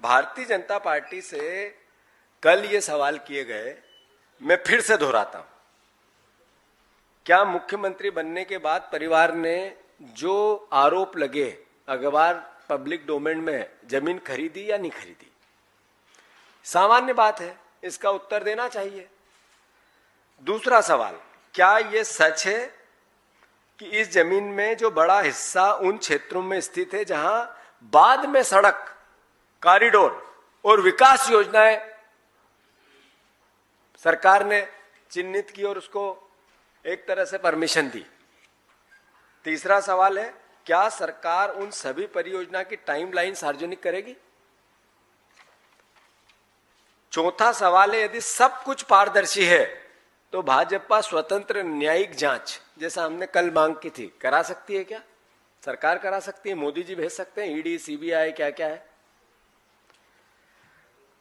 Bharatiya Janata party से कल ये सवाल किए गए, मैं फिर से दोहराता हूं। क्या मुख्यमंत्री बनने के बाद परिवार ने जो आरोप लगे, अखबार पब्लिक डोमेन में, जमीन खरीदी या नहीं खरीदी? सामान्य बात है, इसका उत्तर देना चाहिए। दूसरा सवाल, क्या ये सच है कि इस जमीन में जो बड़ा हिस्सा उन क्षेत्रों में स्थित है जहां बाद में सड़क, कॉरिडोर और विकास योजनाएं सरकार ने चिन्हित की और उसको एक तरह से परमिशन दी? तीसरा सवाल है, क्या सरकार उन सभी परियोजना की टाइमलाइन सार्वजनिक करेगी? चौथा सवाल है, यदि सब कुछ पारदर्शी है तो भाजपा स्वतंत्र न्यायिक जांच, जैसा हमने कल मांग की थी, करा सकती है क्या? सरकार करा सकती है, मोदी जी भेज सकते हैं, ईडी, सीबीआई, क्या क्या है?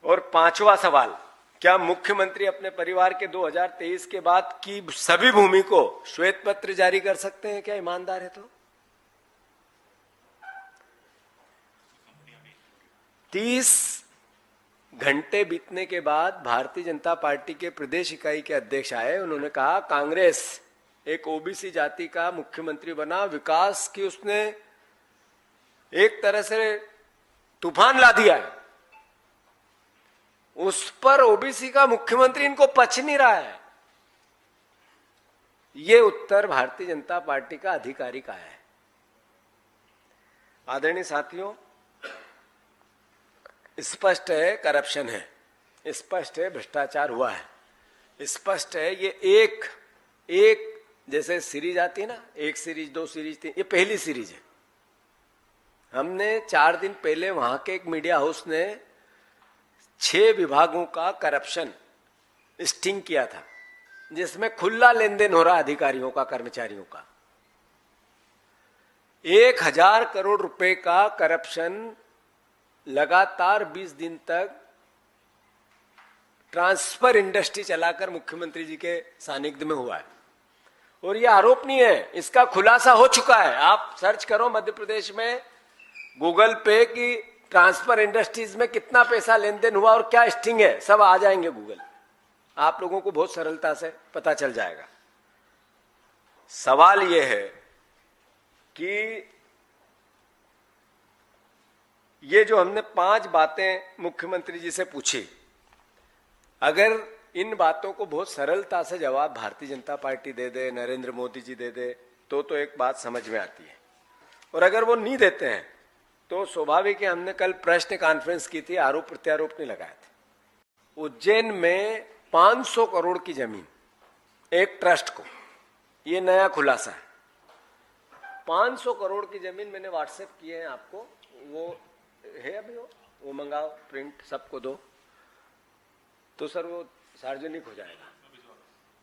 और पांचवा सवाल, क्या मुख्यमंत्री अपने परिवार के 2023 के बाद की सभी भूमि को श्वेत पत्र जारी कर सकते हैं क्या, ईमानदार है तो? 30 घंटे बीतने के बाद भारतीय जनता पार्टी के प्रदेश इकाई के अध्यक्ष आए, उन्होंने कहा कांग्रेस एक ओबीसी जाति का मुख्यमंत्री बना, विकास की उसने एक तरह से तूफान ला दिया है, उस पर ओबीसी का मुख्यमंत्री इनको पच नहीं रहा है। ये उत्तर भारतीय जनता पार्टी का अधिकारी का है। आदरणीय साथियों, स्पष्ट है करप्शन है, स्पष्ट है भ्रष्टाचार हुआ है, स्पष्ट है ये एक जैसे सीरीज आती है ना, 1 सीरीज 2 सीरीज 3, ये पहली सीरीज है। हमने 4 दिन पहले वहां के एक मीडिया हाउस ने 6 विभागों का करप्शन स्टिंग किया था, जिसमें खुला लेन देन हो रहा अधिकारियों का, कर्मचारियों का। 1000 करोड़ रुपए का करप्शन लगातार 20 दिन तक ट्रांसफर इंडस्ट्री चलाकर मुख्यमंत्री जी के सानिध्य में हुआ है। और यह आरोप नहीं है, इसका खुलासा हो चुका है। आप सर्च करो मध्य प्रदेश में गूगल पे की ट्रांसफर इंडस्ट्रीज में कितना पैसा लेन देन हुआ और क्या स्टिंग है, सब आ जाएंगे गूगल, आप लोगों को बहुत सरलता से पता चल जाएगा। सवाल यह है कि ये जो हमने 5 बातें मुख्यमंत्री जी से पूछी, अगर इन बातों को बहुत सरलता से जवाब भारतीय जनता पार्टी दे दे, नरेंद्र मोदी जी दे दे, तो एक बात समझ में आती है। और अगर वो नहीं देते हैं तो स्वाभाविक है, हमने कल प्रश्न कॉन्फ्रेंस की थी, आरोप प्रत्यारोप नहीं लगाए थे। उज्जैन में 500 करोड़ की जमीन एक ट्रस्ट को, ये नया खुलासा है। 500 करोड़ की जमीन मैंने व्हाट्सएप किए हैं आपको, वो है अभी, वो मंगाओ, प्रिंट सबको दो तो सर वो सार्वजनिक हो जाएगा।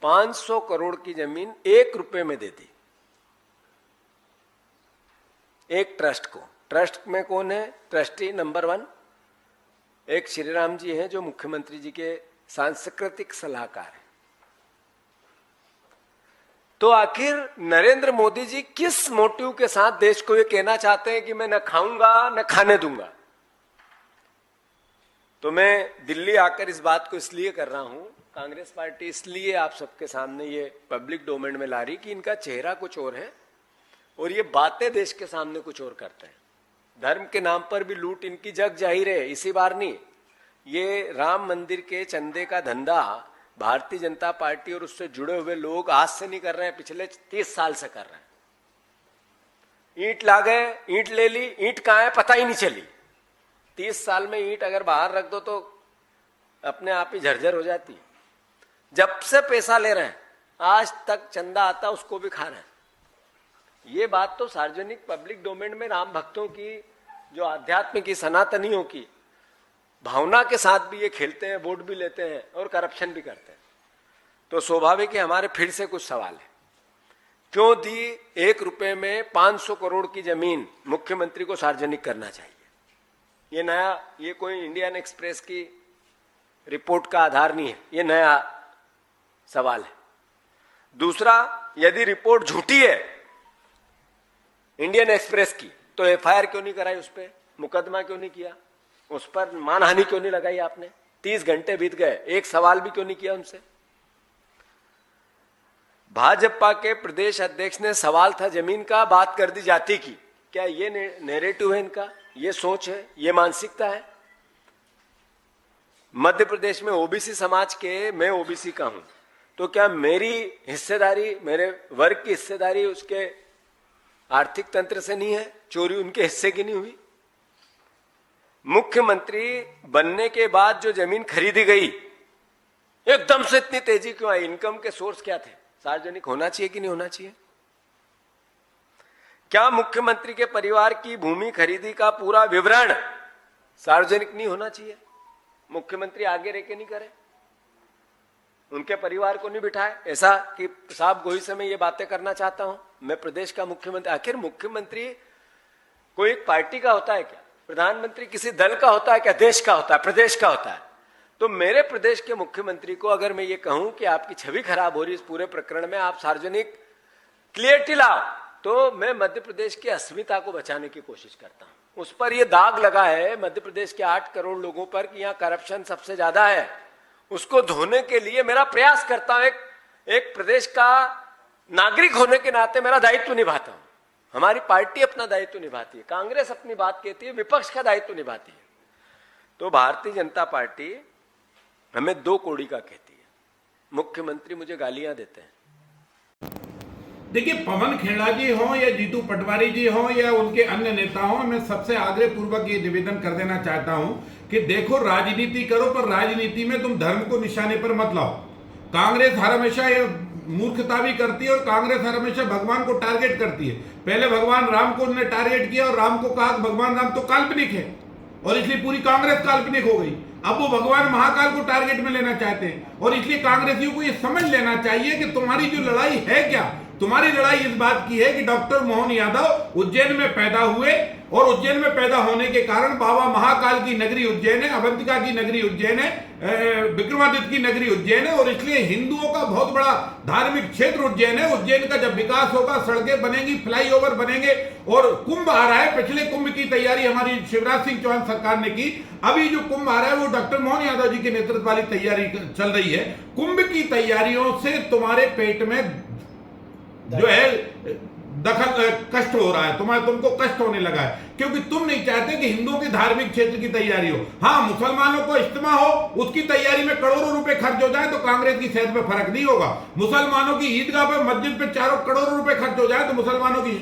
500 करोड़ की जमीन 1 रुपए में दे दी एक ट्रस्ट को। ट्रस्ट में कौन है ट्रस्टी? नंबर 1 एक श्रीराम जी हैं, जो मुख्यमंत्री जी के सांस्कृतिक सलाहकार हैं। तो आखिर नरेंद्र मोदी जी किस मोटिव के साथ देश को ये कहना चाहते हैं कि मैं न खाऊंगा न खाने दूंगा? तो मैं दिल्ली आकर इस बात को इसलिए कर रहा हूं, कांग्रेस पार्टी इसलिए आप सबके सामने ये पब्लिक डोमेन में ला रही कि इनका चेहरा कुछ और है और ये बातें देश के सामने कुछ और करते हैं। धर्म के नाम पर भी लूट इनकी जग जाहिर है, इसी बार नहीं। ये राम मंदिर के चंदे का धंधा भारतीय जनता पार्टी और उससे जुड़े हुए लोग आज से नहीं कर रहे हैं, पिछले 30 साल से कर रहे हैं। ईंट ला गए, ईंट ले ली, ईंट कहां है पता ही नहीं चली। 30 साल में ईंट अगर बाहर रख दो तो अपने आप ही झरझर हो जाती है। जब से पैसा ले रहे हैं, आज तक चंदा आता उसको भी खा रहे हैं। ये बात तो सार्वजनिक पब्लिक डोमेन में राम भक्तों की, जो आध्यात्म की, सनातनियों की भावना के साथ भी ये खेलते हैं, वोट भी लेते हैं और करप्शन भी करते हैं। तो स्वाभाविक है हमारे फिर से कुछ सवाल है, क्यों दी 1 रुपए में 500 करोड़ की जमीन मुख्यमंत्री को सार्वजनिक करना चाहिए? ये नया, ये कोई इंडियन एक्सप्रेस की रिपोर्ट का आधार नहीं है, ये नया सवाल है। दूसरा, यदि रिपोर्ट झूठी है इंडियन एक्सप्रेस की, तो एफआईआर क्यों नहीं कराई, उस पर मुकदमा क्यों नहीं किया? उस पर मानहानि क्यों नहीं लगाई आपने? 30 घंटे बीत गए, एक सवाल भी क्यों नहीं किया उनसे? भाजपा के प्रदेश अध्यक्ष ने सवाल था जमीन का, बात कर दी जाति की। क्या ये नैरेटिव है इनका? ये सोच है, ये मानसिकता है? मध्य प्रदेश में ओबीसी समाज के, मैं ओबीसी का हूं, तो क्या मेरी हिस्सेदारी, मेरे वर्ग की हिस्सेदारी उसके आर्थिक तंत्र से नहीं है? चोरी उनके हिस्से की नहीं हुई? मुख्यमंत्री बनने के बाद जो जमीन खरीदी गई, एकदम से इतनी तेजी क्यों आई? इनकम के सोर्स क्या थे? सार्वजनिक होना चाहिए कि नहीं होना चाहिए? क्या मुख्यमंत्री के परिवार की भूमि खरीदी का पूरा विवरण सार्वजनिक नहीं होना चाहिए? मुख्यमंत्री आगे रह के नहीं करे, उनके परिवार को नहीं बिठाए, ऐसा कि साहब गोई से मैं ये बातें करना चाहता हूं, मैं प्रदेश का मुख्यमंत्री। आखिर मुख्यमंत्री कोई एक पार्टी का होता है क्या? प्रधानमंत्री किसी दल का होता है क्या? देश का होता है, प्रदेश का होता है। तो मेरे प्रदेश के मुख्यमंत्री को अगर मैं ये कहूं कि आपकी छवि खराब हो रही है इस पूरे प्रकरण में, आप सार्वजनिक क्लियरिटी लाओ, तो मैं मध्य प्रदेश की अस्मिता को बचाने की कोशिश करता हूं। उस पर यह दाग लगा है मध्य प्रदेश के 8 करोड़ लोगों पर कि यहां करप्शन सबसे ज्यादा है, उसको धोने के लिए मेरा प्रयास करता हूं। एक प्रदेश का नागरिक होने के नाते मेरा दायित्व निभाता हूं। हमारी पार्टी अपना दायित्व निभाती है, कांग्रेस अपनी बात कहती है, विपक्ष का दायित्व निभाती है। तो भारतीय जनता पार्टी हमें 2 कौड़ी का कहती है। मुख्यमंत्री मुझे गालियां देते हैं। देखिए, पवन खेड़ा जी हों या जीतू पटवारी जी हों या उनके अन्य नेता हों, मैं सबसे आग्रह पूर्वक ये निवेदन कर देना चाहता हूं कि देखो, राजनीति करो पर राजनीति में तुम धर्म को निशाने पर मत लाओ। कांग्रेस हर हमेशा ये मूर्खता भी करती है और कांग्रेस हर हमेशा भगवान को टारगेट करती है। पहले भगवान राम को उन्होंने टारगेट किया और राम को कहा कि भगवान राम तो काल्पनिक है और इसलिए पूरी कांग्रेस काल्पनिक हो गई। अब वो भगवान महाकाल को टारगेट में लेना चाहते हैं और इसलिए कांग्रेसियों को ये समझ लेना चाहिए कि तुम्हारी जो लड़ाई है क्या, तुम्हारी लड़ाई इस बात की है कि डॉक्टर मोहन यादव उज्जैन में पैदा हुए और उज्जैन में पैदा होने के कारण बाबा महाकाल की नगरी उज्जैन है, अवंतिका की नगरी उज्जैन है, विक्रमादित्य की नगरी उज्जैन है और इसलिए हिंदुओं का बहुत बड़ा धार्मिक क्षेत्र उज्जैन है। उज्जैन का जब विकास होगा, सड़कें बनेंगी, फ्लाईओवर बनेंगे और कुंभ आ रहा है। पिछले कुंभ की तैयारी हमारी शिवराज सिंह चौहान सरकार ने की, अभी जो कुंभ आ रहा है वो डॉक्टर मोहन यादव जी के नेतृत्व वाली तैयारी चल रही है। कुंभ की तैयारियों से तुम्हारे पेट में जो है दखल कष्ट हो रहा है, तुमको कष्ट होने लगा है क्योंकि तुम नहीं चाहते कि हिंदुओं के धार्मिक क्षेत्र की तैयारी हो। हाँ, मुसलमानों को इज्तिमा हो, उसकी तैयारी में करोड़ों रुपए खर्च हो जाए तो कांग्रेस की सेहत पे फर्क नहीं होगा। मुसलमानों की ईदगाह पे, मस्जिद पे करोड़ों रुपए खर्च हो जाए तो मुसलमानों की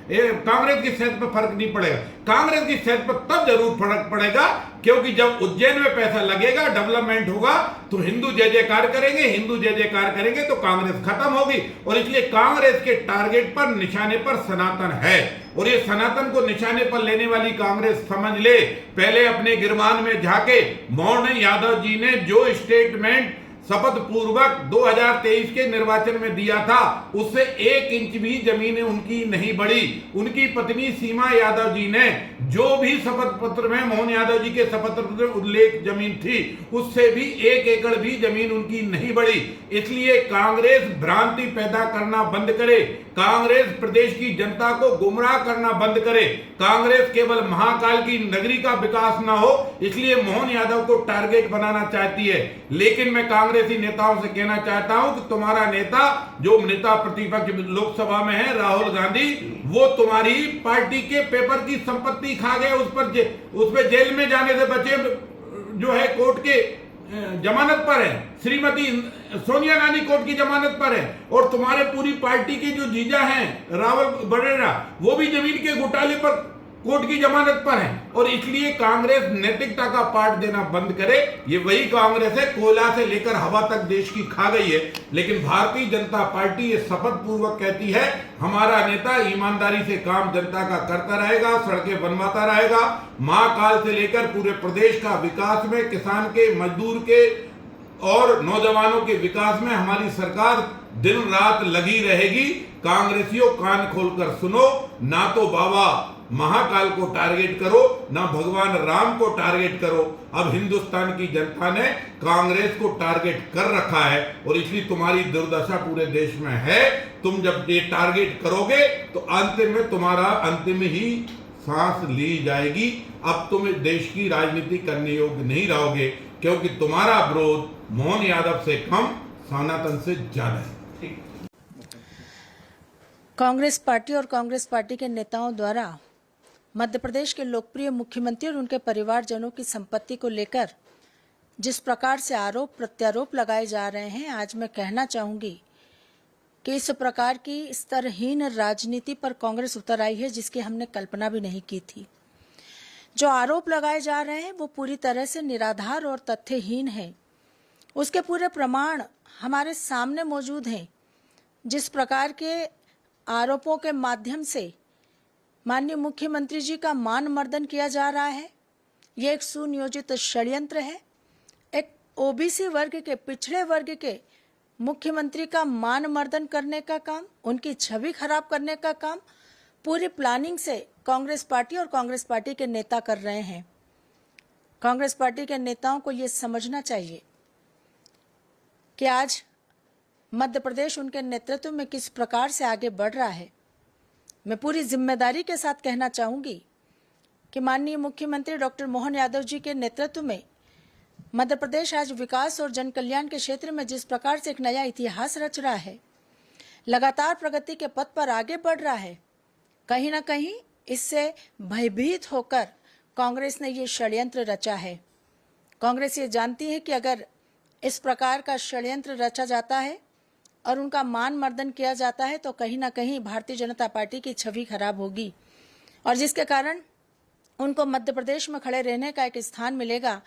कांग्रेस की सेहत पर फर्क नहीं पड़ेगा। कांग्रेस की सेहत पर तब जरूर फर्क पड़ेगा क्योंकि जब उज्जैन में पैसा लगेगा, डेवलपमेंट होगा तो हिंदू जय जयकार करेंगे, हिंदू जय जयकार करेंगे तो कांग्रेस खत्म होगी। और इसलिए कांग्रेस के टारगेट पर, निशाने पर सनातन है और ये सनातन को निशाने पर लेने वाली कांग्रेस समझ ले। पहले अपने गिरबान में झाके, मोहन यादव जी ने जो स्टेटमेंट शपथ पूर्वक 2023 के निर्वाचन में दिया था उससे 1 इंच भी जमीन उनकी नहीं बढ़ी। उनकी पत्नी सीमा यादव जी ने जो भी शपथ पत्र में, मोहन यादव जी के शपथ पत्र में उल्लेख जमीन थी उससे भी 1 एकड़ भी जमीन उनकी नहीं बढ़ी। इसलिए कांग्रेस भ्रांति पैदा करना बंद करे, कांग्रेस प्रदेश की जनता को गुमराह करना बंद करे। कांग्रेस केवल महाकाल की नगरी का विकास ना हो इसलिए मोहन यादव को टारगेट बनाना चाहती है। लेकिन मैं कांग्रेसी नेताओं से कहना चाहता हूं कि तुम्हारा नेता, जो नेता प्रतिपक्ष लोकसभा में है, राहुल गांधी, वो तुम्हारी पार्टी के पेपर की संपत्ति खा गए, उस पर जेल में जाने से बचे, जो है कोर्ट के जमानत पर है। श्रीमती सोनिया गांधी कोर्ट की जमानत पर है और तुम्हारे पूरी पार्टी के जो जीजा हैं रावल बड़ेरा, वो भी जमीन के घोटाले पर कोर्ट की जमानत पर है। और इसलिए कांग्रेस नैतिकता का पाठ देना बंद करे। ये वही कांग्रेस है, कोयला से लेकर हवा तक देश की खा गई है। लेकिन भारतीय जनता पार्टी ये शपथ पूर्वक कहती है, हमारा नेता ईमानदारी से काम जनता का करता रहेगा, सड़कें बनवाता रहेगा, महाकाल से लेकर पूरे प्रदेश का विकास में, किसान के, मजदूर के और नौजवानों के विकास में हमारी सरकार दिन रात लगी रहेगी। कांग्रेसियों, कान खोलकर सुनो, ना तो बाबा महाकाल को टारगेट करो, ना भगवान राम को टारगेट करो। अब हिंदुस्तान की जनता ने कांग्रेस को टारगेट कर रखा है और इसलिए तुम्हारी दुर्दशा पूरे देश में है। तुम जब ये टारगेट करोगे तो अंतिम में तुम्हारा अंतिम ही सांस ली जाएगी। अब तुम इस देश की राजनीति करने योग्य नहीं रहोगे, क्योंकि तुम्हारा विरोध मोहन यादव से कम सनातन से ज्यादा है। कांग्रेस पार्टी और कांग्रेस पार्टी के नेताओं द्वारा मध्य प्रदेश के लोकप्रिय मुख्यमंत्री और उनके परिवारजनों की संपत्ति को लेकर जिस प्रकार से आरोप प्रत्यारोप लगाए जा रहे हैं, आज मैं कहना चाहूंगी कि इस प्रकार की स्तरहीन राजनीति पर कांग्रेस उतर आई है जिसकी हमने कल्पना भी नहीं की थी। जो आरोप लगाए जा रहे हैं वो पूरी तरह से निराधार और तथ्यहीन है। उसके पूरे प्रमाण हमारे सामने मौजूद हैं। जिस प्रकार के आरोपों के माध्यम से माननीय मुख्यमंत्री जी का मान मर्दन किया जा रहा है, यह एक सुनियोजित षड्यंत्र है। एक ओबीसी वर्ग के, पिछड़े वर्ग के मुख्यमंत्री का मान मर्दन करने का काम, उनकी छवि खराब करने का काम पूरी प्लानिंग से कांग्रेस पार्टी और कांग्रेस पार्टी के नेता कर रहे हैं। कांग्रेस पार्टी के नेताओं को यह समझना चाहिए कि आज मध्य प्रदेश उनके नेतृत्व में किस प्रकार से आगे बढ़ रहा है। मैं पूरी जिम्मेदारी के साथ कहना चाहूंगी कि माननीय मुख्यमंत्री डॉक्टर मोहन यादव जी के नेतृत्व में मध्य प्रदेश आज विकास और जन कल्याण के क्षेत्र में जिस प्रकार से एक नया इतिहास रच रहा है, लगातार प्रगति के पथ पर आगे बढ़ रहा है, कहीं ना कहीं इससे भयभीत होकर कांग्रेस ने ये षड्यंत्र रचा है। कांग्रेस ये जानती है कि अगर इस प्रकार का षड्यंत्र रचा जाता है और उनका मान मर्दन किया जाता है तो कहीं ना कहीं भारतीय जनता पार्टी की छवि खराब होगी और जिसके कारण उनको मध्य प्रदेश में खड़े रहने का एक स्थान मिलेगा।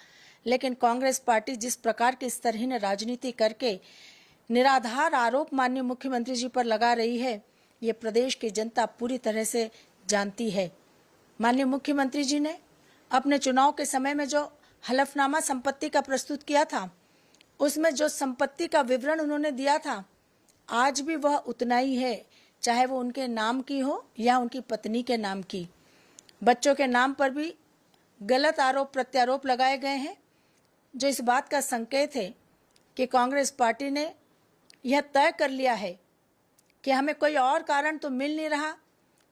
लेकिन कांग्रेस पार्टी जिस प्रकार की स्तरहीन राजनीति करके निराधार आरोप माननीय मुख्यमंत्री जी पर लगा रही है, ये प्रदेश की जनता पूरी तरह से जानती है। माननीय मुख्यमंत्री जी ने अपने चुनाव के समय में जो हलफनामा संपत्ति का प्रस्तुत किया था, उसमें जो संपत्ति का विवरण उन्होंने दिया था, आज भी वह उतना ही है, चाहे वो उनके नाम की हो या उनकी पत्नी के नाम की। बच्चों के नाम पर भी गलत आरोप प्रत्यारोप लगाए गए हैं, जो इस बात का संकेत है कि कांग्रेस पार्टी ने यह तय कर लिया है कि हमें कोई और कारण तो मिल नहीं रहा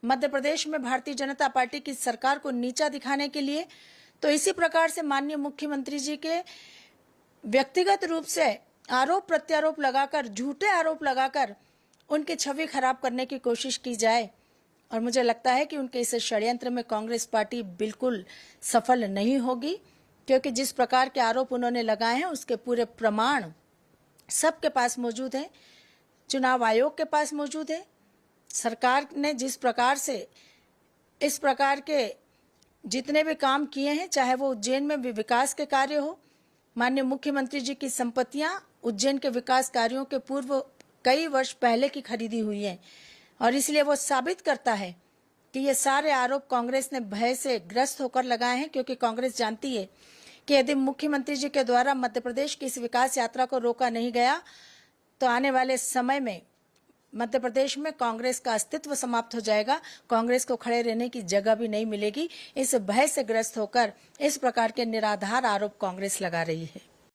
मध्य प्रदेश में भारतीय जनता पार्टी की सरकार को नीचा दिखाने के लिए, तो इसी प्रकार से माननीय मुख्यमंत्री जी के व्यक्तिगत रूप से आरोप प्रत्यारोप लगाकर, झूठे आरोप लगाकर उनकी छवि खराब करने की कोशिश की जाए। और मुझे लगता है कि उनके इस षड्यंत्र में कांग्रेस पार्टी बिल्कुल सफल नहीं होगी, क्योंकि जिस प्रकार के आरोप उन्होंने लगाए हैं उसके पूरे प्रमाण सबके पास मौजूद हैं, चुनाव आयोग के पास मौजूद है। सरकार ने जिस प्रकार से इस प्रकार के जितने भी काम किए हैं, चाहे वो उज्जैन में भी विकास के कार्य हो, माननीय मुख्यमंत्री जी की संपत्तियां उज्जैन के विकास कार्यों के पूर्व कई वर्ष पहले की खरीदी हुई है और इसलिए वो साबित करता है कि ये सारे आरोप कांग्रेस ने भय से ग्रस्त होकर लगाए हैं, क्योंकि कांग्रेस जानती है कि यदि मुख्यमंत्री जी के द्वारा मध्य प्रदेश की इस विकास यात्रा को रोका नहीं गया तो आने वाले समय में मध्य प्रदेश में कांग्रेस का अस्तित्व समाप्त हो जाएगा, कांग्रेस को खड़े रहने की जगह भी नहीं मिलेगी। इस भय से ग्रस्त होकर इस प्रकार के निराधार आरोप कांग्रेस लगा रही है।